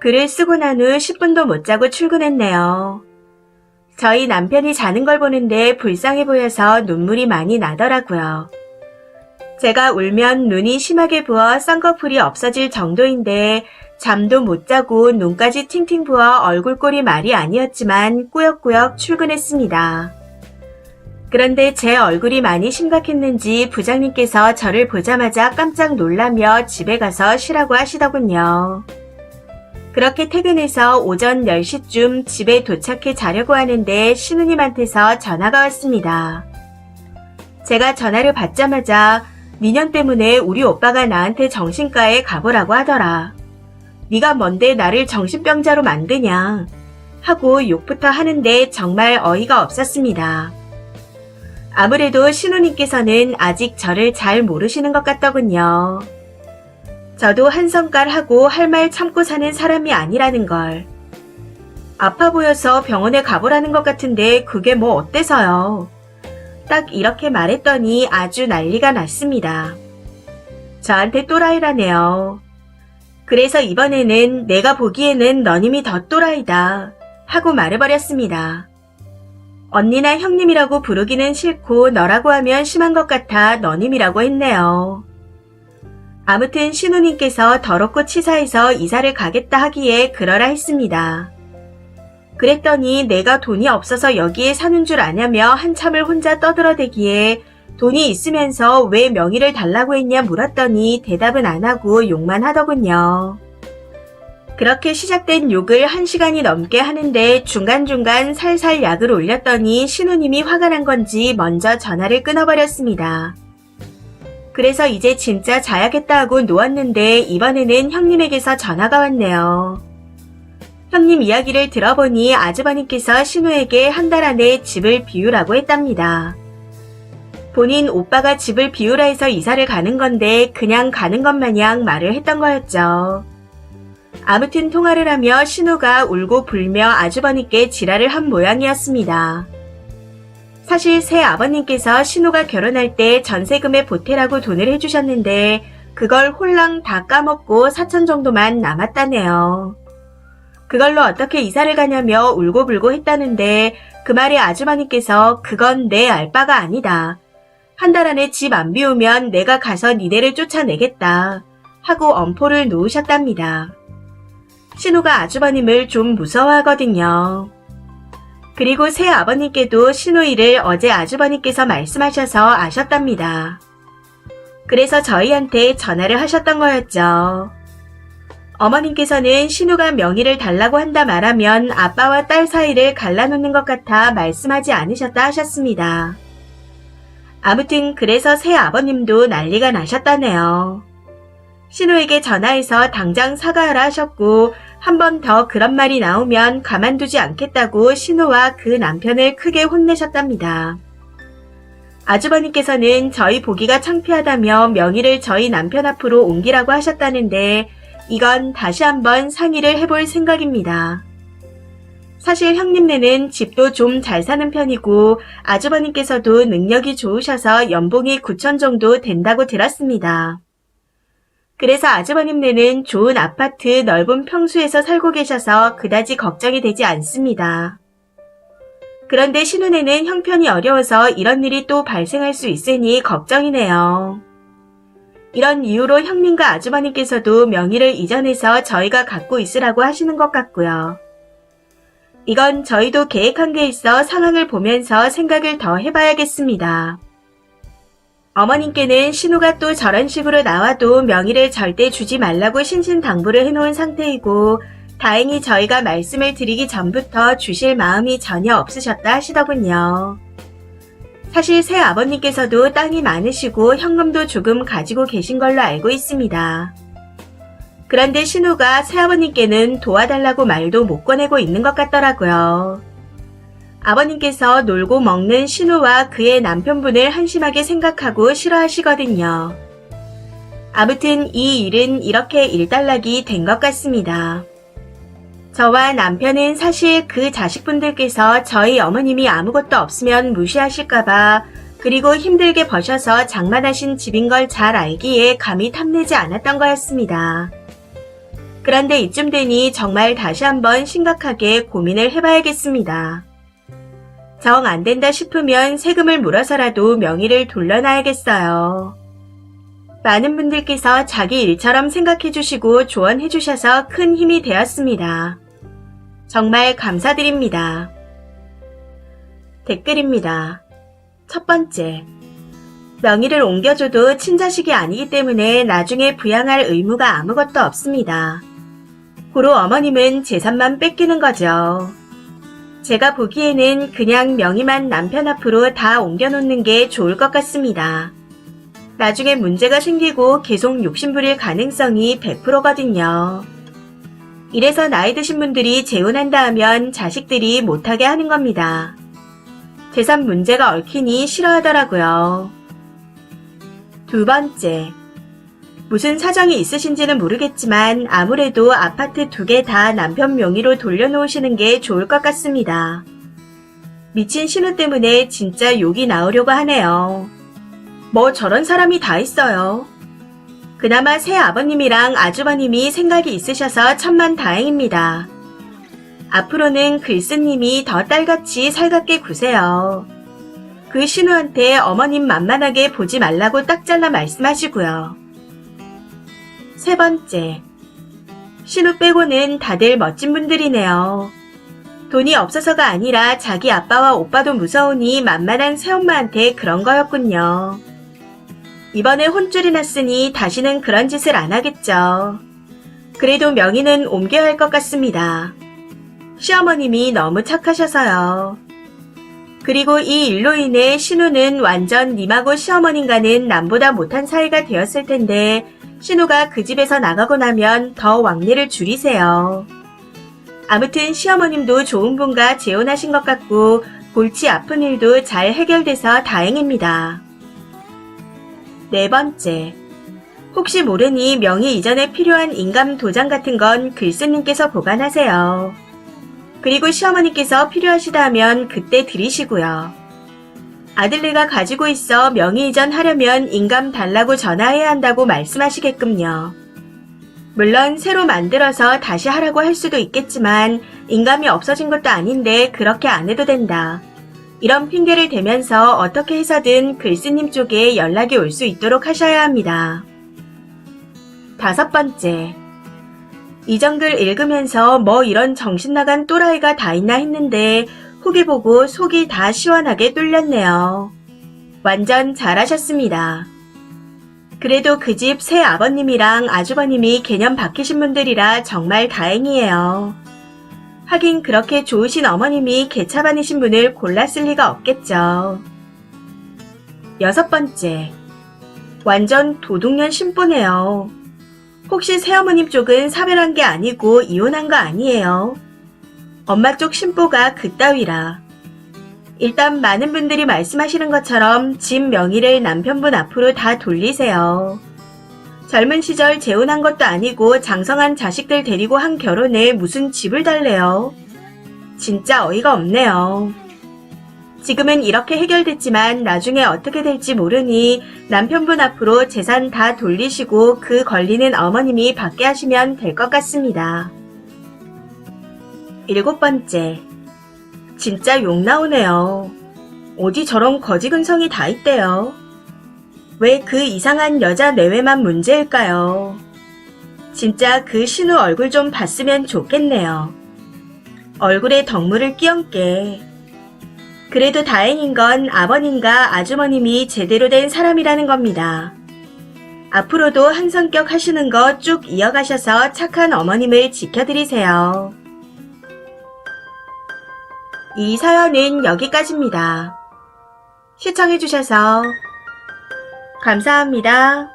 글을 쓰고 난 후 10분도 못 자고 출근했네요. 저희 남편이 자는 걸 보는데 불쌍해 보여서 눈물이 많이 나더라고요. 제가 울면 눈이 심하게 부어 쌍꺼풀이 없어질 정도인데 잠도 못 자고 눈까지 팅팅 부어 얼굴꼴이 말이 아니었지만 꾸역꾸역 출근했습니다. 그런데 제 얼굴이 많이 심각했는지 부장님께서 저를 보자마자 깜짝 놀라며 집에 가서 쉬라고 하시더군요. 그렇게 퇴근해서 오전 10시쯤 집에 도착해 자려고 하는데 신우님한테서 전화가 왔습니다. 제가 전화를 받자마자 미년 때문에 우리 오빠가 나한테 정신과에 가보라고 하더라. 네가 뭔데 나를 정신병자로 만드냐 하고 욕부터 하는데 정말 어이가 없었습니다. 아무래도 신우님께서는 아직 저를 잘 모르시는 것 같더군요. 저도 한성깔 하고 할 말 참고 사는 사람이 아니라는 걸. 아파 보여서 병원에 가보라는 것 같은데 그게 뭐 어때서요? 딱 이렇게 말했더니 아주 난리가 났습니다. 저한테 또라이라네요. 그래서 이번에는 내가 보기에는 너님이 더 또라이다 하고 말해버렸습니다. 언니나 형님이라고 부르기는 싫고 너라고 하면 심한 것 같아 너님이라고 했네요. 아무튼 신우님께서 더럽고 치사해서 이사를 가겠다 하기에 그러라 했습니다. 그랬더니 내가 돈이 없어서 여기에 사는 줄 아냐며 한참을 혼자 떠들어대기에 돈이 있으면서 왜 명의를 달라고 했냐 물었더니 대답은 안 하고 욕만 하더군요. 그렇게 시작된 욕을 1시간이 넘게 하는데 중간중간 살살 약을 올렸더니 신우님이 화가 난 건지 먼저 전화를 끊어버렸습니다. 그래서 이제 진짜 자야겠다 하고 누웠는데 이번에는 형님에게서 전화가 왔네요. 형님 이야기를 들어보니 아주버님께서 신우에게 한 달 안에 집을 비우라고 했답니다. 본인 오빠가 집을 비우라 해서 이사를 가는 건데 그냥 가는 것 마냥 말을 했던 거였죠. 아무튼 통화를 하며 신우가 울고 불며 아주버님께 지랄을 한 모양이었습니다. 사실 새 아버님께서 신우가 결혼할 때 전세금에 보태라고 돈을 해주셨는데 그걸 홀랑 다 까먹고 4천 정도만 남았다네요. 그걸로 어떻게 이사를 가냐며 울고불고 했다는데 그 말에 아주버님께서 그건 내 알바가 아니다. 한 달 안에 집 안 비우면 내가 가서 니네를 쫓아내겠다 하고 엄포를 놓으셨답니다. 신우가 아주버님을 좀 무서워하거든요. 그리고 새 아버님께도 신우 일을 어제 아주버님께서 말씀하셔서 아셨답니다. 그래서 저희한테 전화를 하셨던 거였죠. 어머님께서는 신우가 명의를 달라고 한다 말하면 아빠와 딸 사이를 갈라놓는 것 같아 말씀하지 않으셨다 하셨습니다. 아무튼 그래서 새 아버님도 난리가 나셨다네요. 신우에게 전화해서 당장 사과하라 하셨고 한 번 더 그런 말이 나오면 가만두지 않겠다고 신우와 그 남편을 크게 혼내셨답니다. 아주버님께서는 저희 보기가 창피하다며 명의를 저희 남편 앞으로 옮기라고 하셨다는데 이건 다시 한번 상의를 해볼 생각입니다. 사실 형님네는 집도 좀 잘 사는 편이고 아주버님께서도 능력이 좋으셔서 연봉이 9천 정도 된다고 들었습니다. 그래서 아주버님네는 좋은 아파트 넓은 평수에서 살고 계셔서 그다지 걱정이 되지 않습니다. 그런데 신우네는 형편이 어려워서 이런 일이 또 발생할 수 있으니 걱정이네요. 이런 이유로 형님과 아주버님께서도 명의를 이전해서 저희가 갖고 있으라고 하시는 것 같고요. 이건 저희도 계획한 게 있어 상황을 보면서 생각을 더 해봐야겠습니다. 어머님께는 신우가 또 저런 식으로 나와도 명의를 절대 주지 말라고 신신당부를 해놓은 상태이고 다행히 저희가 말씀을 드리기 전부터 주실 마음이 전혀 없으셨다 하시더군요. 사실 새 아버님께서도 땅이 많으시고 현금도 조금 가지고 계신 걸로 알고 있습니다. 그런데 신우가 새아버님께는 도와달라고 말도 못 꺼내고 있는 것 같더라고요. 아버님께서 놀고 먹는 신우와 그의 남편분을 한심하게 생각하고 싫어하시거든요. 아무튼 이 일은 이렇게 일단락이 된 것 같습니다. 저와 남편은 사실 그 자식분들께서 저희 어머님이 아무것도 없으면 무시하실까봐 그리고 힘들게 버셔서 장만하신 집인 걸 잘 알기에 감히 탐내지 않았던 거였습니다. 그런데 이쯤 되니 정말 다시 한번 심각하게 고민을 해봐야겠습니다. 정 안 된다 싶으면 세금을 물어서라도 명의를 돌려놔야겠어요. 많은 분들께서 자기 일처럼 생각해주시고 조언해주셔서 큰 힘이 되었습니다. 정말 감사드립니다. 댓글입니다. 첫 번째, 명의를 옮겨줘도 친자식이 아니기 때문에 나중에 부양할 의무가 아무것도 없습니다. 고로 어머님은 재산만 뺏기는 거죠. 제가 보기에는 그냥 명의만 남편 앞으로 다 옮겨놓는 게 좋을 것 같습니다. 나중에 문제가 생기고 계속 욕심부릴 가능성이 100%거든요. 이래서 나이 드신 분들이 재혼한다 하면 자식들이 못하게 하는 겁니다. 재산 문제가 얽히니 싫어하더라고요. 두 번째, 무슨 사정이 있으신지는 모르겠지만 아무래도 아파트 2개 다 남편 명의로 돌려놓으시는 게 좋을 것 같습니다. 미친 신우 때문에 진짜 욕이 나오려고 하네요. 뭐 저런 사람이 다 있어요. 그나마 새 아버님이랑 아주버님이 생각이 있으셔서 천만다행입니다. 앞으로는 글쓰님이 더 딸같이 살갑게 구세요. 그 신우한테 어머님 만만하게 보지 말라고 딱 잘라 말씀하시고요. 세 번째, 신우 빼고는 다들 멋진 분들이네요. 돈이 없어서가 아니라 자기 아빠와 오빠도 무서우니 만만한 새엄마한테 그런 거였군요. 이번에 혼쭐이 났으니 다시는 그런 짓을 안 하겠죠. 그래도 명의는 옮겨야 할 것 같습니다. 시어머님이 너무 착하셔서요. 그리고 이 일로 인해 신우는 완전 님하고 시어머님과는 남보다 못한 사이가 되었을 텐데 신우가 그 집에서 나가고 나면 더 왕래를 줄이세요. 아무튼 시어머님도 좋은 분과 재혼하신 것 같고 골치 아픈 일도 잘 해결돼서 다행입니다. 네 번째, 혹시 모르니 명의 이전에 필요한 인감 도장 같은 건 글쓰님께서 보관하세요. 그리고 시어머니께서 필요하시다면 그때 드리시고요. 아들네가 가지고 있어 명의 이전 하려면 인감 달라고 전화해야 한다고 말씀하시게끔요. 물론 새로 만들어서 다시 하라고 할 수도 있겠지만 인감이 없어진 것도 아닌데 그렇게 안 해도 된다. 이런 핑계를 대면서 어떻게 해서든 글쓰님 쪽에 연락이 올 수 있도록 하셔야 합니다. 다섯 번째, 이전 글 읽으면서 뭐 이런 정신나간 또라이가 다 있나 했는데 후기 보고 속이 다 시원하게 뚫렸네요. 완전 잘하셨습니다. 그래도 그 집 새 아버님이랑 아주버님이 개념 박히신 분들이라 정말 다행이에요. 하긴 그렇게 좋으신 어머님이 개차반이신 분을 골랐을 리가 없겠죠. 여섯 번째, 완전 도둑년 심보네요. 혹시 새어머님 쪽은 사별한 게 아니고 이혼한 거 아니에요? 엄마 쪽 심보가 그따위라. 일단 많은 분들이 말씀하시는 것처럼 집 명의를 남편분 앞으로 다 돌리세요. 젊은 시절 재혼한 것도 아니고 장성한 자식들 데리고 한 결혼에 무슨 집을 달래요? 진짜 어이가 없네요. 지금은 이렇게 해결됐지만 나중에 어떻게 될지 모르니 남편분 앞으로 재산 다 돌리시고 그 권리는 어머님이 받게 하시면 될 것 같습니다. 일곱 번째, 진짜 욕 나오네요. 어디 저런 거지 근성이 다 있대요. 왜 그 이상한 여자 내외만 문제일까요? 진짜 그 신우 얼굴 좀 봤으면 좋겠네요. 얼굴에 덕물을 끼얹게. 그래도 다행인 건 아버님과 아주머님이 제대로 된 사람이라는 겁니다. 앞으로도 한 성격 하시는 거 쭉 이어가셔서 착한 어머님을 지켜드리세요. 이 사연은 여기까지입니다. 시청해주셔서 감사합니다.